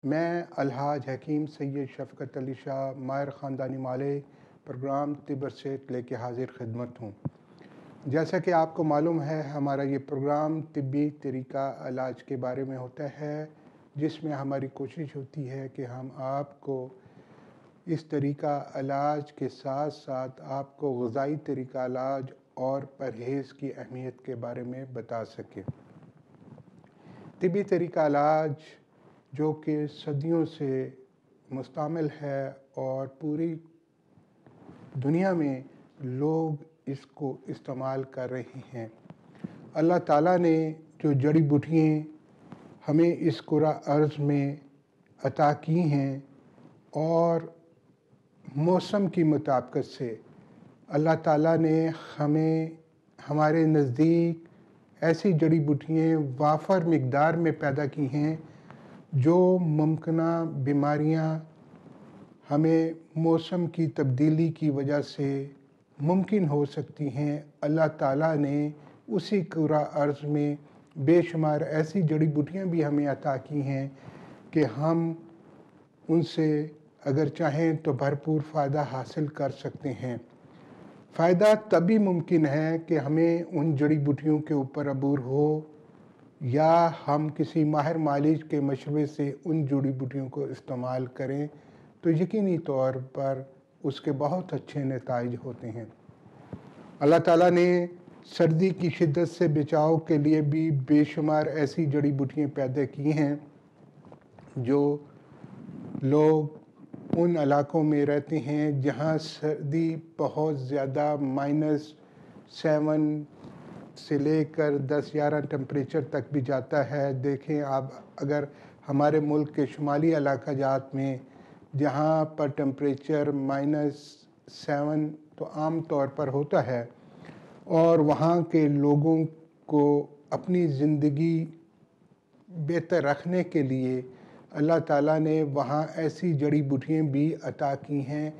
मैं अलहाज हकीम सैयद शफ़क़त अली शाह माहिर ख़ानदानी माले प्रोग्राम तिब सेहत लेके हाज़िर खिदमत हूँ। जैसा कि आपको मालूम है, हमारा ये प्रोग्राम तिब्बी तरीक़ा इलाज के बारे में होता है, जिसमें हमारी कोशिश होती है कि हम आपको इस तरीक़ा इलाज के साथ साथ आपको ग़िज़ाई तरीक़ा इलाज और परहेज़ की अहमियत के बारे में बता सकें। तिब्बी तरीक़ा इलाज जो कि सदियों से मुस्तमिल है और पूरी दुनिया में लोग इसको इस्तेमाल कर रहे हैं। अल्लाह ताला ने जो जड़ी बूटियाँ हमें इस कुरा अर्ज़ में अता की हैं और मौसम की मुताबिकत से अल्लाह ताला ने हमें हमारे नज़दीक ऐसी जड़ी बूटियाँ वाफ़र मिक़दार में पैदा की हैं जो मुमकिना बीमारियां हमें मौसम की तब्दीली की वजह से मुमकिन हो सकती हैं। अल्लाह ताला ने उसी कुरा अर्ज़ में बेशुमार ऐसी जड़ी बूटियां भी हमें अता की हैं कि हम उनसे अगर चाहें तो भरपूर फ़ायदा हासिल कर सकते हैं। फ़ायदा तभी मुमकिन है कि हमें उन जड़ी बूटियों के ऊपर अबूर हो या हम किसी माहिर मालिज के मशवरे से उन जड़ी बूटियों को इस्तेमाल करें तो यकीनी तौर पर उसके बहुत अच्छे नताइज होते हैं। अल्लाह ताला ने सर्दी की शिद्दत से बचाव के लिए भी बेशुमार ऐसी जड़ी बूटियाँ पैदा की हैं जो लोग उन इलाक़ों में रहते हैं जहाँ सर्दी बहुत ज़्यादा -7 से लेकर 10-11 टेम्परेचर तक भी जाता है। देखें आप, अगर हमारे मुल्क के शुमाली इलाका जात में जहाँ पर टेम्परेचर -7 तो आम तौर पर होता है और वहाँ के लोगों को अपनी ज़िंदगी बेहतर रखने के लिए अल्लाह ताला ने वहाँ ऐसी जड़ी बूटियाँ भी अता की हैं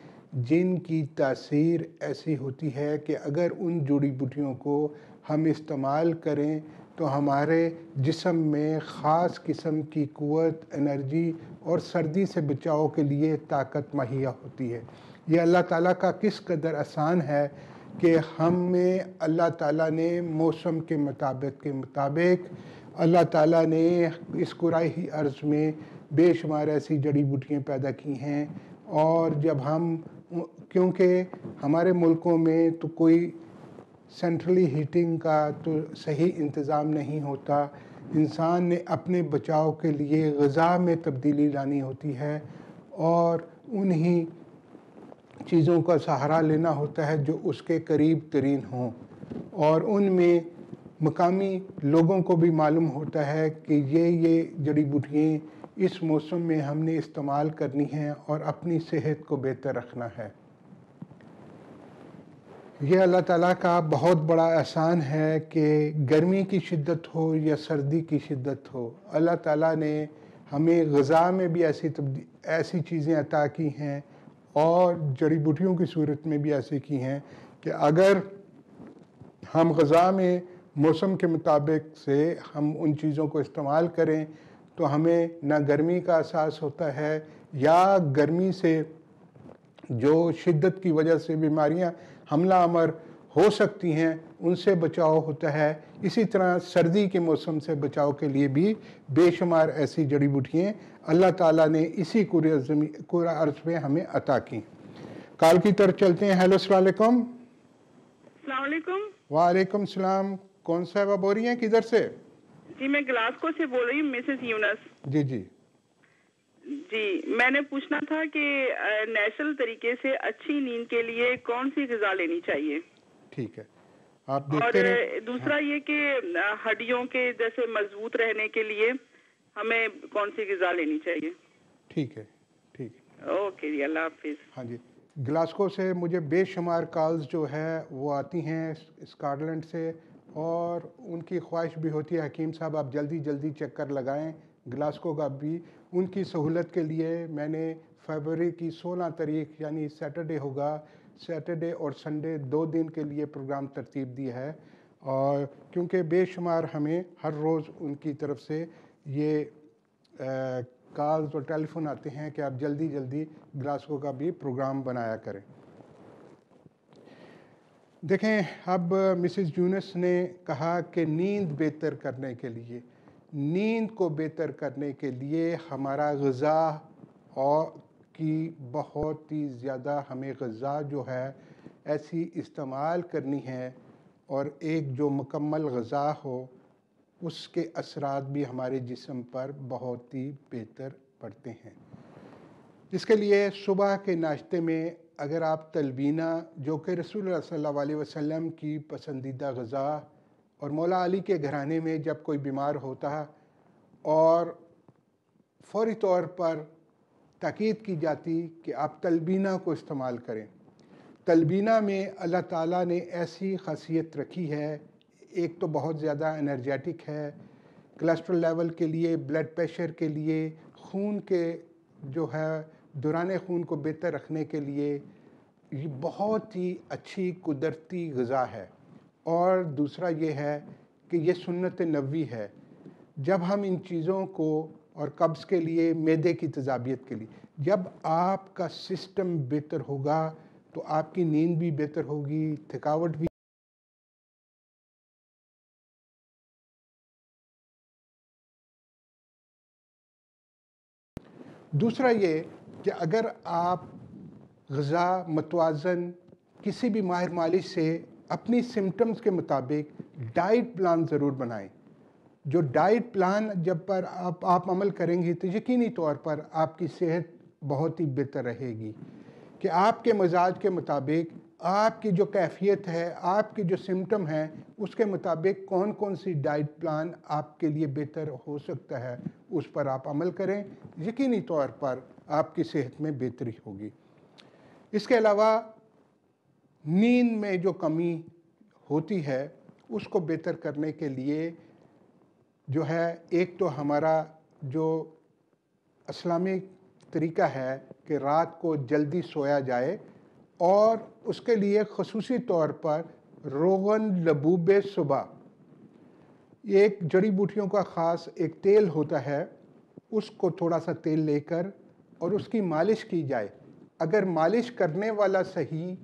जिनकी तासीर ऐसी होती है कि अगर उन जड़ी बूटियों को हम इस्तेमाल करें तो हमारे जिस्म में ख़ास किस्म की क़ुव्वत, एनर्जी और सर्दी से बचाव के लिए ताकत मुहैया होती है। ये अल्लाह ताला का किस कदर आसान है कि हमें अल्लाह ताला ने मौसम के मुताबिक अल्लाह ताला ने इस कुराई अर्ज़ में बेशुमार ऐसी जड़ी बूटियाँ पैदा की हैं और जब हम क्योंकि हमारे मुल्कों में तो कोई सेंट्रली हीटिंग का तो सही इंतज़ाम नहीं होता, इंसान ने अपने बचाव के लिए ग़िज़ा में तब्दीली लानी होती है और उन्हीं चीज़ों का सहारा लेना होता है जो उसके करीब तरीन हों और उनमें मकामी लोगों को भी मालूम होता है कि ये जड़ी बूटियाँ इस मौसम में हमने इस्तेमाल करनी है और अपनी सेहत को बेहतर रखना है। यह अल्लाह ताला का बहुत बड़ा एहसान है कि गर्मी की शिद्दत हो या सर्दी की शिद्दत हो, अल्लाह ताला ने हमें ग़िज़ा में भी ऐसी चीज़ें अता की हैं और जड़ी बूटियों की सूरत में भी ऐसी की हैं कि अगर हम ग़िज़ा में मौसम के मुताबिक से हम उन चीज़ों को इस्तेमाल करें तो हमें ना गर्मी का एहसास होता है या गर्मी से जो शिद्दत की वजह से बीमारियां हमला आवर हो सकती हैं उनसे बचाव होता है। इसी तरह सर्दी के मौसम से बचाव के लिए भी बेशुमार ऐसी जड़ी बूटियाँ अल्लाह ताला ने इसी कुरा अर्ज़ में हमें अता की। काल की तरफ चलते हैं। हेलो, अस्सलाम वालेकुम। अस्सलाम वालेकुम। वालेकुम सलाम। कौन साहब बोल रही हैं, किधर से? जी, मैं ग्लासगो से बोल रही हूँ, मिसेस यूनस। जी जी जी, मैंने पूछना था कि नेचुरल तरीके से अच्छी नींद के लिए कौन सी ग़िज़ा लेनी चाहिए? ठीक है, आप और देखते रहें। दूसरा ये कि हड्डियों के जैसे मजबूत रहने के लिए हमें कौन सी ग़िज़ा लेनी चाहिए? ठीक है, ठीक है। ओके जी, अल्लाह हाफ़िज़। हाँ जी, ग्लासगो से मुझे बेशुमार कॉल्स जो है वो आती हैं स्कॉटलैंड से और उनकी ख्वाहिश भी होती है हकीम साहब आप जल्दी चक्कर लगाएं ग्लासगो का भी। उनकी सहूलत के लिए मैंने फरवरी की 16 तारीख यानी सैटरडे होगा, सैटरडे और संडे 2 दिन के लिए प्रोग्राम तरतीब दिया है और क्योंकि बेशुमार हमें हर रोज़ उनकी तरफ से ये कॉल्स और टेलीफोन आते हैं कि आप जल्दी जल्दी ग्लासगो का भी प्रोग्राम बनाया करें। देखें, अब मिसेस यूनुस ने कहा कि नींद बेहतर करने के लिए, नींद को बेहतर करने के लिए हमारा ग़िज़ा और की बहुत ही ज़्यादा हमें ग़िज़ा जो है ऐसी इस्तेमाल करनी है, और एक जो मुकम्मल ग़िज़ा हो उसके असरात भी हमारे जिस्म पर बहुत ही बेहतर पड़ते हैं। इसके लिए सुबह के नाश्ते में अगर आप तलबीना, जो कि रसूलुल्लाह सल्लल्लाहु अलैहि वसल्लम की पसंदीदा ग़िज़ा, और मौला अली के घराने में जब कोई बीमार होता और फ़ौरी तौर पर ताकीद की जाती कि आप तलबीना को इस्तेमाल करें। तलबीना में अल्लाह ताला ने ऐसी ख़ासियत रखी है, एक तो बहुत ज़्यादा एनर्जेटिक है, कोलेस्ट्रॉल लेवल के लिए, ब्लड प्रेशर के लिए, खून के जो है दौरान खून को बेहतर रखने के लिए ये बहुत ही अच्छी कुदरती ग़िज़ा है। और दूसरा ये है कि ये सुन्नत नबवी है। जब हम इन चीज़ों को, और कब्ज़ के लिए, मैदे की तज़ाबियत के लिए, जब आपका सिस्टम बेहतर होगा तो आपकी नींद भी बेहतर होगी, थकावट भी। दूसरा ये कि अगर आप ग़िज़ा मतवाज़न किसी भी माहिर मालिश से अपनी सिम्टम्स के मुताबिक डाइट प्लान ज़रूर बनाएं। जो डाइट प्लान जब पर आप अमल करेंगे तो यकीनी तौर पर आपकी सेहत बहुत ही बेहतर रहेगी कि आपके मिजाज के मुताबिक आपकी जो कैफियत है, आपके जो सिम्टम हैं, उसके मुताबिक कौन कौन सी डाइट प्लान आपके लिए बेहतर हो सकता है, उस पर आप अमल करें। यकीनी तौर पर आपकी सेहत में बेहतरी होगी। इसके अलावा नींद में जो कमी होती है उसको बेहतर करने के लिए जो है, एक तो हमारा जो इस्लामिक तरीका है कि रात को जल्दी सोया जाए, और उसके लिए ख़ुसूसी तौर पर रोगन लबूब सुबह, एक जड़ी बूटियों का ख़ास एक तेल होता है, उसको थोड़ा सा तेल लेकर और उसकी मालिश की जाए। अगर मालिश करने वाला सही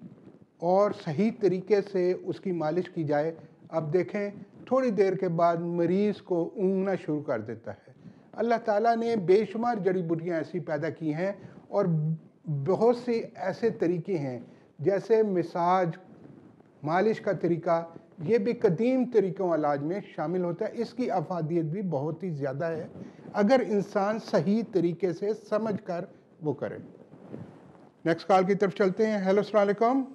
और सही तरीके से उसकी मालिश की जाए, अब देखें थोड़ी देर के बाद मरीज़ को ऊँघना शुरू कर देता है। अल्लाह ताला ने बेशुमार जड़ी बूटियाँ ऐसी पैदा की हैं, और बहुत से ऐसे तरीके हैं, जैसे मिसाज, मालिश का तरीका, ये भी कदीम तरीक़ों इलाज में शामिल होता है। इसकी अफादियत भी बहुत ही ज़्यादा है अगर इंसान सही तरीके से समझ कर वो करे। नेक्स्ट कॉल की तरफ चलते हैं। हेलो, अस्सलाम वालेकुम।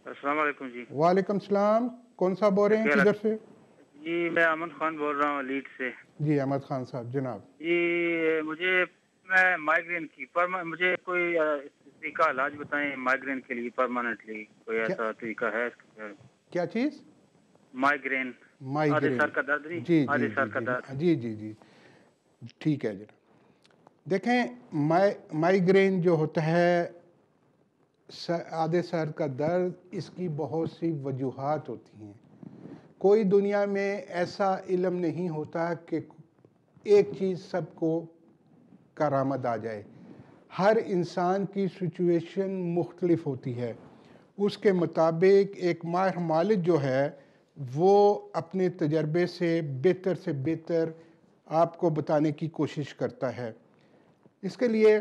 अस्सलाम वालेकुम जी। वालेकुम सलाम। कौन सा बोल रहे हैं, किधर से? जी मैं अहमद खान बोल रहा हूँ लीड से। जी अहमद खान साहब, जनाब। जी मैं माइग्रेन की पर मुझे कोई तरीका इलाज बताएं माइग्रेन के लिए परमानेंटली, कोई ऐसा तरीका है? क्या चीज़? माइग्रेन। आधे सर का दर्द नहीं? जी आधे सर का दर्द। जी जी जी, ठीक है जनाब। देखें, माइग्रेन जो होता है, आधे सर का दर्द, इसकी बहुत सी वजूहात होती हैं। कोई दुनिया में ऐसा इल्म नहीं होता कि एक चीज़ सबको करामद आ जाए। हर इंसान की सिचुएशन मुख्तलिफ होती है, उसके मुताबिक एक माहिर मालिक जो है वो अपने तजर्बे से बेहतर आपको बताने की कोशिश करता है। इसके लिए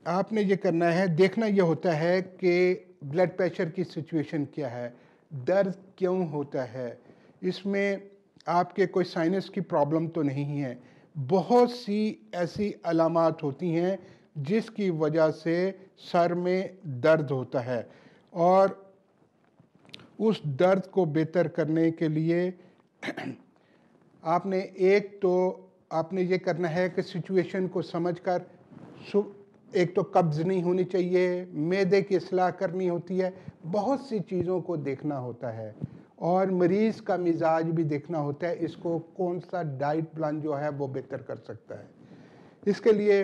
आपने ये करना है, देखना ये होता है कि ब्लड प्रेशर की सिचुएशन क्या है, दर्द क्यों होता है, इसमें आपके कोई साइनस की प्रॉब्लम तो नहीं है। बहुत सी ऐसी अलामात होती हैं जिसकी वजह से सर में दर्द होता है, और उस दर्द को बेहतर करने के लिए आपने ये करना है कि सिचुएशन को समझकर, एक तो कब्ज़ नहीं होनी चाहिए, मैदे की इस्लाह करनी होती है, बहुत सी चीज़ों को देखना होता है, और मरीज़ का मिजाज भी देखना होता है, इसको कौन सा डाइट प्लान जो है वो बेहतर कर सकता है। इसके लिए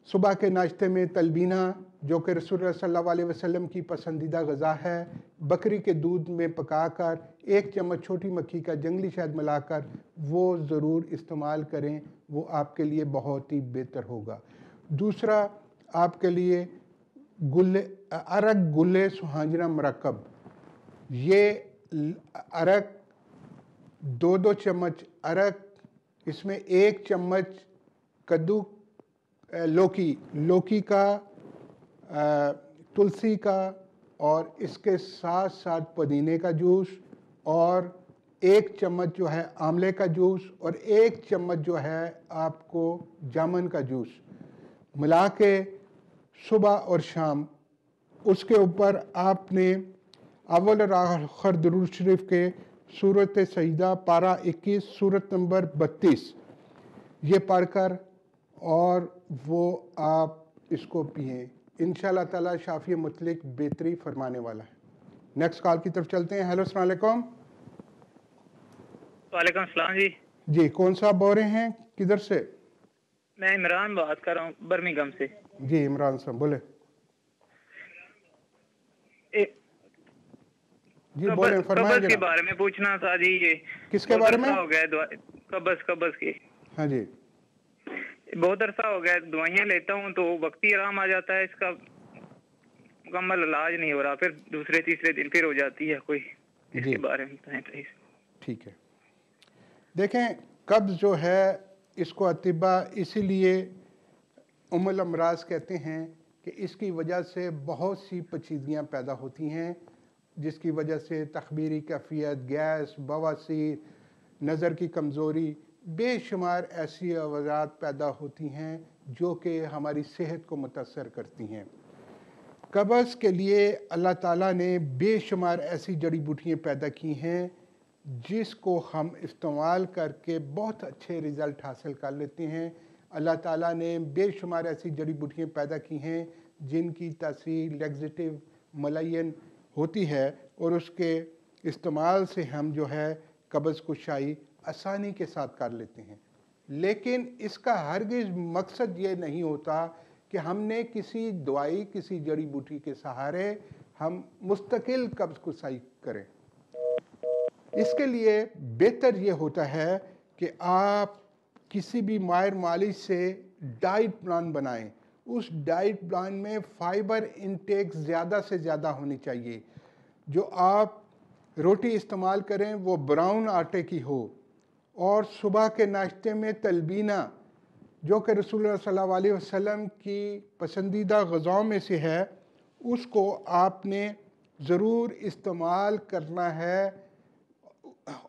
सुबह के नाश्ते में तलबीना जो कि रसूलुल्लाह सल्लल्लाहु अलैहि वसल्लम की पसंदीदा गज़ा है, बकरी के दूध में पकाकर 1 चम्मच छोटी मक्खी का जंगली शहद मिलाकर वो ज़रूर इस्तेमाल करें, वो आपके लिए बहुत ही बेहतर होगा। दूसरा आपके लिए अरक गुल्ले सुहांजना मरकब, ये अरक 2-2 चम्मच अरक, इसमें 1 चम्मच कद्दू लौकी का, तुलसी का और इसके साथ साथ पुदीने का जूस और 1 चम्मच जो है आंवले का जूस और 1 चम्मच जो है आपको जामुन का जूस मिला के सुबह और शाम, उसके ऊपर आपने अव्वल और आखिर दुरूद शरीफ के सूरत सजदा पारा 21 सूरत नंबर 32 ये पढ़कर और वो आप इसको पिएँ, इंशाल्लाह ताला शाफी मुतलिक बेहतरी फरमाने वाला है। नेक्स्ट कॉल की तरफ चलते हैं। हेलो अस्सलाम वालेकुम। वालेकुम सलाम जी। जी, कौन सा आप बोल रहे हैं, किधर से? मैं इमरान बात कर रहा हूँ बर्मिंघम से। जी इमरान साहब बोले। जी बोले, फरमाइए कब्ज के बारे में पूछना था जी। ये किसके बारे में? हो गया कब्ज की। हाँ जी, बहुत अरसा हो गया दवाइयाँ लेता हूँ तो वक्ती आराम आ जाता है, इसका मुकम्मल इलाज नहीं हो रहा, फिर दूसरे तीसरे दिन फिर हो जाती है कोई, इसके बारे में बताएं प्लीज। ठीक है। देखें, कब्ज़ जो है इसको अतिबा इसीलिए उम्मुल अमराज कहते हैं कि इसकी वजह से बहुत सी पेचीदगियाँ पैदा होती हैं, जिसकी वजह से तखमीरी कैफियत, गैस, बवासीर, नज़र की कमज़ोरी, बेशुमार ऐसी अवजात पैदा होती हैं जो कि हमारी सेहत को मुतासर करती हैं। कब्ज़ के लिए अल्लाह ताला ने बेशुमार ऐसी जड़ी बूटियाँ पैदा की हैं जिसको हम इस्तेमाल करके बहुत अच्छे रिज़ल्ट हासिल कर लेते हैं। अल्लाह ताला ने बेशुमार ऐसी जड़ी बूटियाँ पैदा की हैं जिनकी तासीर लैक्सेटिव मलयन होती है और उसके इस्तेमाल से हम जो है कब्ज़ कुशाई आसानी के साथ कर लेते हैं। लेकिन इसका हरगिज़ मकसद ये नहीं होता कि हमने किसी दवाई, किसी जड़ी बूटी के सहारे हम मुस्तकिल कब्ज़ कुशाई करें। इसके लिए बेहतर ये होता है कि आप किसी भी माहिर मालिश से डाइट प्लान बनाएं। उस डाइट प्लान में फ़ाइबर इनटेक ज़्यादा से ज़्यादा होनी चाहिए। जो आप रोटी इस्तेमाल करें वो ब्राउन आटे की हो और सुबह के नाश्ते में तलबीना जो कि रसूलुल्लाह सल्लल्लाहु अलैहि वसल्लम की पसंदीदा ग़िज़ाओं में से है, उसको आपने ज़रूर इस्तेमाल करना है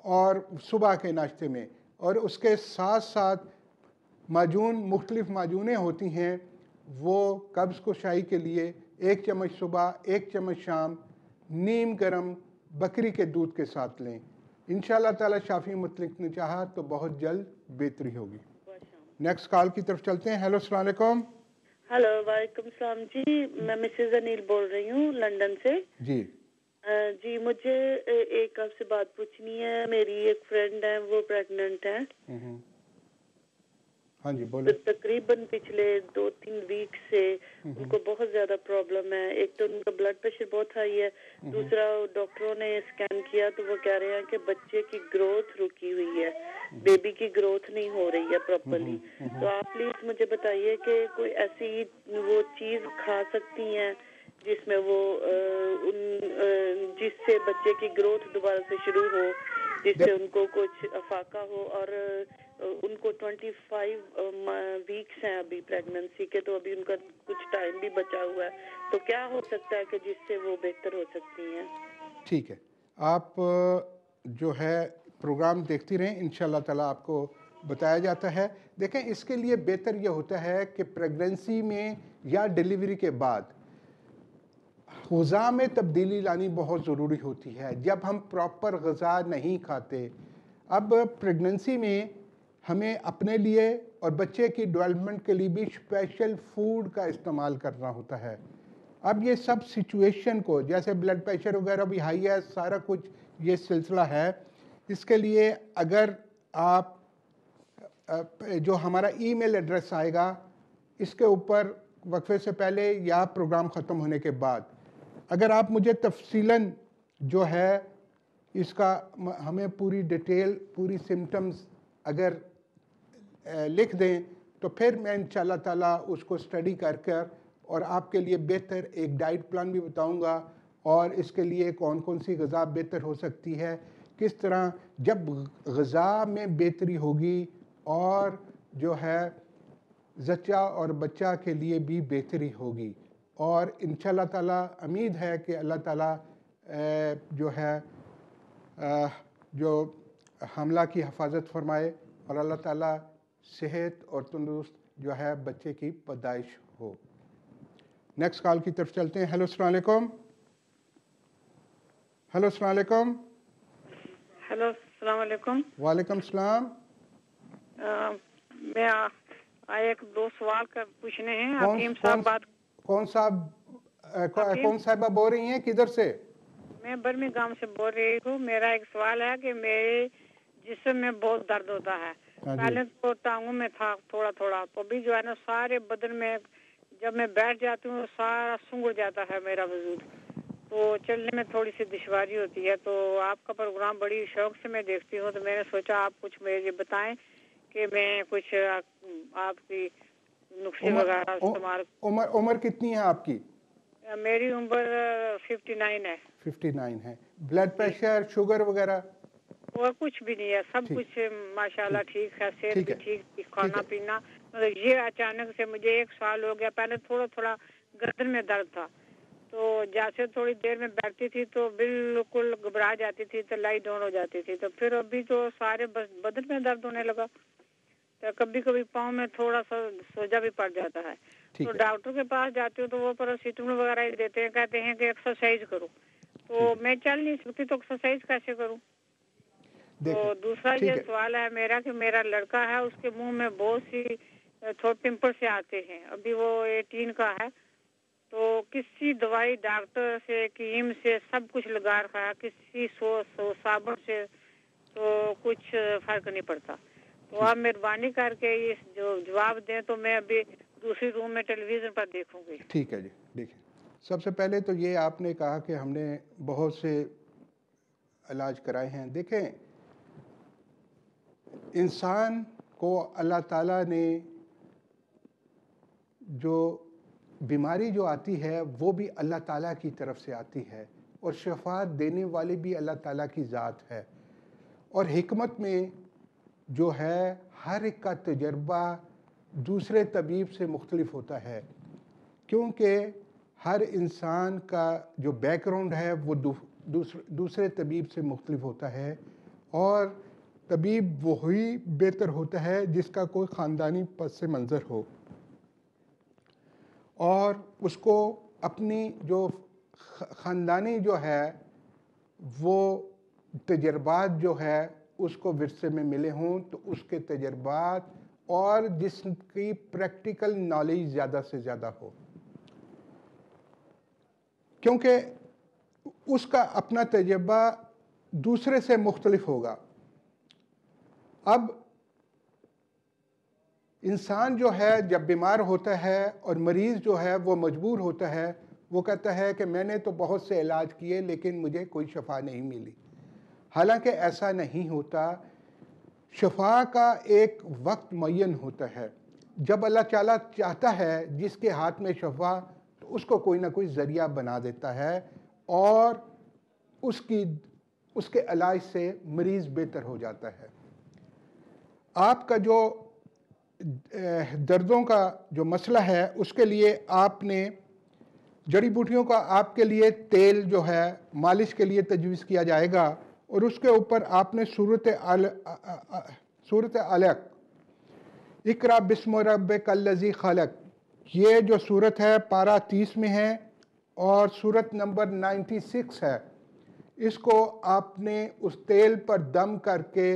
और सुबह के नाश्ते में। और उसके साथ साथ माजून, मुख्तलिफ़ माजूनें होती हैं, वो कब्ज़ कुशाई के लिए 1 चम्मच सुबह, 1 चम्मच शाम नीम गरम बकरी के दूध के साथ लें। इंशाअल्लाह ताला शाफी मुतलिक ने चाहा तो बहुत जल्द बेहतरी होगी। नेक्स्ट कॉल की तरफ चलते हैं। हेलो अस्सलाम वालेकुम। हेलो वालेकुम सलाम जी, मैं मिसेज अनिल बोल रही हूँ लंदन से। जी जी, मुझे एक आपसे बात पूछनी है। मेरी एक फ्रेंड है, वो प्रेग्नेंट है। हाँ जी बोले। तकरीबन पिछले 2-3 वीक से उनको बहुत ज्यादा प्रॉब्लम है। एक तो उनका ब्लड प्रेशर बहुत हाई है, दूसरा डॉक्टरों ने स्कैन किया तो वो कह रहे हैं कि बच्चे की ग्रोथ रुकी हुई है, बेबी की ग्रोथ नहीं हो रही है प्रॉपर्ली। तो आप प्लीज मुझे बताइए कि कोई ऐसी वो चीज खा सकती हैं जिसमें वो जिससे बच्चे की ग्रोथ दोबारा से शुरू हो, जिससे उनको कुछ अफाका हो। और उनको 25 वीक्स हैं अभी प्रेगनेंसी के, तो अभी उनका कुछ टाइम भी बचा हुआ है। तो क्या हो सकता है कि जिससे वो बेहतर हो सकती हैं? ठीक है, आप जो है प्रोग्राम देखती रहें, इंशाल्लाह ताला आपको बताया जाता है। देखें, इसके लिए बेहतर ये होता है कि प्रेगनेंसी में या डिलीवरी के बाद ग़िज़ा में तब्दीली लानी बहुत ज़रूरी होती है जब हम प्रॉपर ग़िज़ा नहीं खाते। अब प्रेगनेंसी में हमें अपने लिए और बच्चे की डेवलपमेंट के लिए भी स्पेशल फूड का इस्तेमाल करना होता है। अब ये सब सिचुएशन को, जैसे ब्लड प्रेशर वगैरह भी हाई है, सारा कुछ ये सिलसिला है। इसके लिए अगर आप जो हमारा ईमेल एड्रेस आएगा इसके ऊपर वक्फे से पहले या प्रोग्राम ख़त्म होने के बाद अगर आप मुझे तफसीलन जो है इसका हमें पूरी डिटेल, पूरी सिम्टम्स अगर लिख दें तो फिर मैं इंशाल्लाह ताला उसको स्टडी कर और आपके लिए बेहतर एक डाइट प्लान भी बताऊंगा और इसके लिए कौन कौन सी ग़िज़ा बेहतर हो सकती है, किस तरह जब ग़िज़ा में बेहतरी होगी और जो है ज़च्चा और बच्चा के लिए भी बेहतरी होगी। और इंशाल्लाह ताला उम्मीद है कि अल्लाह ताला जो है जो हमला की हिफाजत फरमाए और अल्लाह ताला सेहत और तंदुरुस्त जो है बच्चे की पैदाइश हो। नेक्स्ट कॉल की तरफ चलते हैं। हेलो अस्सलाम वालेकुम। हेलो अस्सलाम वालेकुम। हेलो अस्सलाम वालेकुम। वालेकुम सलाम। मैं एक दो सवाल पूछने हैं। हकीम साहब बात कौन साहबा बोल रही हैं, किधर से? मैं बर्मिंघम से बोल रही हूँ। मेरा एक सवाल है कि मेरे जिस्म में बहुत दर्द होता है। पहले तो टांगों में था थोड़ा थोड़ा, तो अभी जो है ना सारे बदन में जब मैं बैठ जाती हूँ सारा सूंघ जाता है मेरा वजूद, तो चलने में थोड़ी सी दुश्वारी होती है। तो आपका प्रोग्राम बड़ी शौक से मैं देखती हूँ, तो मैंने सोचा आप कुछ मुझे बताएं कि मैं कुछ आपकी नुस्खे वगैरह इस्तेमाल। उम्र कितनी है आपकी? मेरी उम्र 59 है। 59 है। ब्लड प्रेशर, शुगर वगैरह? और कुछ भी नहीं है, सब कुछ माशाल्लाह ठीक है, सेहत भी ठीक, खाना पीना। मतलब ये अचानक से मुझे 1 साल हो गया, पहले थोड़ा थोड़ा गर्दन में दर्द था, तो जैसे थोड़ी देर में बैठती थी तो बिल्कुल घबरा जाती थी, तो लाई डाउन हो जाती थी। तो फिर अभी तो सारे बदन में दर्द होने लगा, तो कभी कभी पाँव में थोड़ा सा सोजा भी पड़ जाता है। तो डॉक्टर के पास जाती हूँ तो वो पैरासीटामोल वगैरह ही देते हैं, कहते हैं कि एक्सरसाइज करो। तो मैं चल नहीं सकती, तो एक्सरसाइज कैसे करूँ? तो दूसरा ये सवाल है मेरा कि मेरा लड़का है, उसके मुंह में बहुत सी थोड़े पिंपल से आते हैं। अभी वो 18 का है, तो किसी दवाई डॉक्टर से, क्रीम से सब कुछ लगा रखा है, किसी साबुन से तो कुछ फर्क नहीं पड़ता। तो आप मेहरबानी करके ये जो जवाब दें तो मैं अभी दूसरी रूम में टेलीविज़न पर देखूंगी। ठीक है जी। देखिए, सबसे पहले तो ये आपने कहा कि हमने बहुत से इलाज कराए हैं। देखें, इंसान को अल्लाह ताला ने जो बीमारी जो आती है वो भी अल्लाह ताला की तरफ से आती है और शफा देने वाली भी अल्लाह ताला की ज़ात है। और हिकमत में जो है हर एक का तजर्बा दूसरे तबीब से मुख्तलिफ होता है, क्योंकि हर इंसान का जो बैकग्राउंड है वो दूसरे तबीब से मुख्तलिफ होता है और तबीब वही बेहतर होता है जिसका कोई ख़ानदानी पस मंज़र हो और उसको अपनी जो ख़ानदानी जो है वो तजर्बात जो है उसको विरसे में मिले हों, तो उसके तजर्बात और जिसकी प्रैक्टिकल नॉलेज ज़्यादा से ज़्यादा हो, क्योंकि उसका अपना तजर्बा दूसरे से मुख्तलिफ होगा। अब इंसान जो है जब बीमार होता है और मरीज़ जो है वो मजबूर होता है, वो कहता है कि मैंने तो बहुत से इलाज किए लेकिन मुझे कोई शफा नहीं मिली। हालांकि ऐसा नहीं होता। शफा का एक वक्त मुअय्यन होता है। जब अल्लाह ताला चाहता है जिसके हाथ में शफा, तो उसको कोई ना कोई ज़रिया बना देता है और उसके इलाज से मरीज़ बेहतर हो जाता है। आपका जो दर्दों का जो मसला है उसके लिए आपने जड़ी बूटियों का आपके लिए तेल जो है मालिश के लिए तजवीज़ किया जाएगा और उसके ऊपर आपने सूरत अलक, इकरा बिस्म रब्बिकल्लज़ी खलक, ये जो सूरत है पारा 30 में है और सूरत नंबर 96 है, इसको आपने उस तेल पर दम करके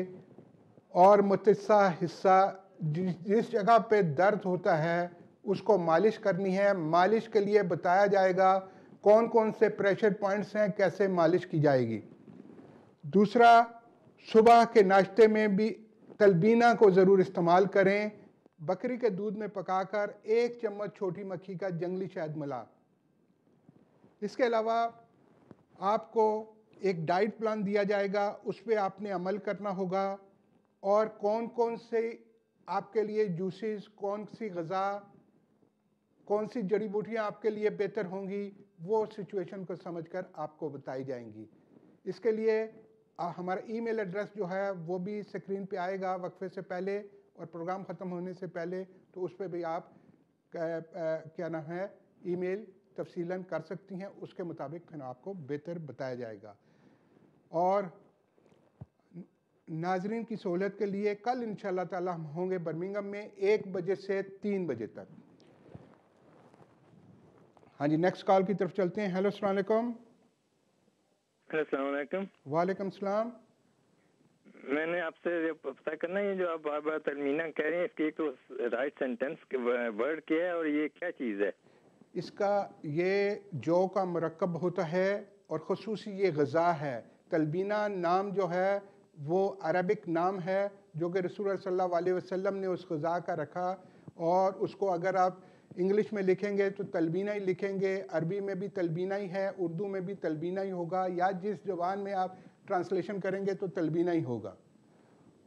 और मुतस्सा हिस्सा जिस जगह पे दर्द होता है उसको मालिश करनी है। मालिश के लिए बताया जाएगा कौन कौन से प्रेशर पॉइंट्स हैं, कैसे मालिश की जाएगी। दूसरा, सुबह के नाश्ते में भी तलबीना को ज़रूर इस्तेमाल करें, बकरी के दूध में पकाकर 1 चम्मच छोटी मक्खी का जंगली शहद मिला। इसके अलावा आपको एक डाइट प्लान दिया जाएगा, उस पर आपने अमल करना होगा और कौन कौन से आपके लिए जूसेस, कौन सी ग़िज़ा, कौन सी जड़ी बूटियाँ आपके लिए बेहतर होंगी, वो सिचुएशन को समझकर आपको बताई जाएंगी। इसके लिए हमारा ईमेल एड्रेस जो है वो भी स्क्रीन पे आएगा वक्फे से पहले और प्रोग्राम ख़त्म होने से पहले, तो उस पर भी आप क्या नाम है ईमेल तफसीलन कर सकती हैं, उसके मुताबिक फिर आपको बेहतर बताया जाएगा। और नाजरीन की सहूलत के लिए कल इंशाअल्लाह ताला हम होंगे बर्मिंघम में 1 बजे से 3 बजे तक। हाँ जी, नेक्स्ट कॉल की तरफ चलते हैं। हेलो, अस्सलाम वालेकुम। अस्सलाम वालेकुम। वालेकुम सलाम। मैंने आपसे पता करना है, ये जो आप बार बार तलमीना कह रहे हैं, इसकी एक तो राइट सेंटेंस वर्ड क्या है और ये क्या चीज़ है? इसका ये जौ का मरकब होता है और ख़ुसूसी ये ग़िज़ा है। तलबीना नाम जो है वो अरबिक नाम है जो कि रसूल सल्लल्लाहु अलैहि वसल्लम ने उस ग़िज़ा का रखा, और उसको अगर आप इंग्लिश में लिखेंगे तो तलबीना ही लिखेंगे, अरबी में भी तलबीना ही है, उर्दू में भी तलबीना ही होगा, या जिस ज़बान में आप ट्रांसलेशन करेंगे तो तलबीना ही होगा।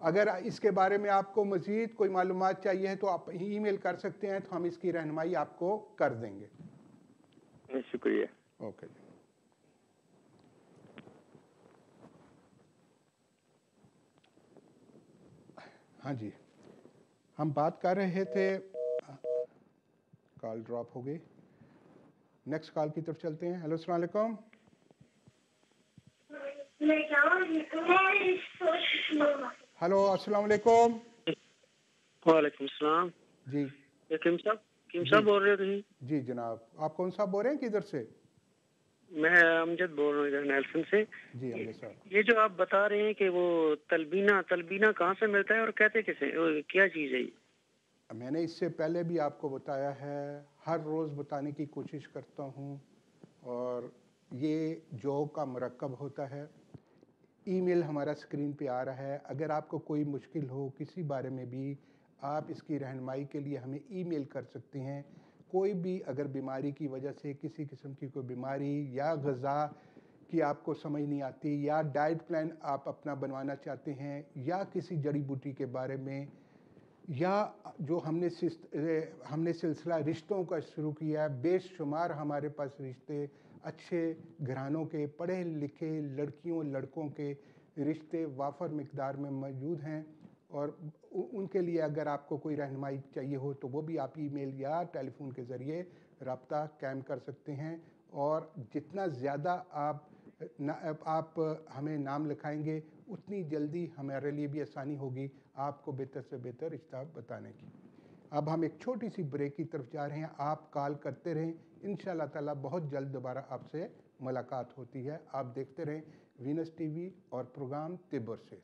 अगर इसके बारे में आपको मज़ीद कोई मालूमात चाहिए है तो आप ईमेल कर सकते हैं, तो हम इसकी रहनुमाई आपको कर देंगे। शुक्रिया। ओके। हाँ जी, हम बात कर रहे थे, कॉल ड्रॉप हो गई। नेक्स्ट कॉल की तरफ चलते हैं। हेलो, अस्सलाम वालेकुम। हेलो, अस्सलाम वालेकुम। वालेकुम सलाम जी। किम साहब बोल रहे हो तुम? जी जनाब, आप कौन सा बोल रहे हैं, किधर से? मैं अमजद बोल रहा हूँ इधर नेल्सन से। जी अमजद साहब, ये जो आप बता रहे हैं कि वो तलबीना कहाँ से मिलता है और कहते किसे, क्या चीज़ है ये? मैंने इससे पहले भी आपको बताया है, हर रोज़ बताने की कोशिश करता हूँ। और ये जौ का मरकब होता है। ईमेल हमारा स्क्रीन पे आ रहा है। अगर आपको कोई मुश्किल हो किसी बारे में भी, आप इसकी रहनुमाई के लिए हमें ईमेल कर सकते हैं। कोई भी अगर बीमारी की वजह से, किसी किस्म की कोई बीमारी या ग़िज़ा की आपको समझ नहीं आती, या डाइट प्लान आप अपना बनवाना चाहते हैं, या किसी जड़ी बूटी के बारे में, या जो हमने सिलसिला रिश्तों का शुरू किया है, बेशुमार हमारे पास रिश्ते, अच्छे घरानों के, पढ़े लिखे लड़कियों लड़कों के रिश्ते वाफर मिकदार में मौजूद हैं, और उनके लिए अगर आपको कोई रहनुमाई चाहिए हो तो वो भी आप ईमेल या टेलीफोन के ज़रिए रब्ता कायम कर सकते हैं। और जितना ज़्यादा आप हमें नाम लिखाएंगे, उतनी जल्दी हमारे लिए भी आसानी होगी आपको बेहतर से बेहतर रिश्ता बताने की। अब हम एक छोटी सी ब्रेक की तरफ जा रहे हैं। आप कॉल करते रहें, इंशाअल्लाह ताला बहुत जल्द दोबारा आपसे मुलाकात होती है। आप देखते रहें वीनस टीवी और प्रोग्राम तिब्बर से।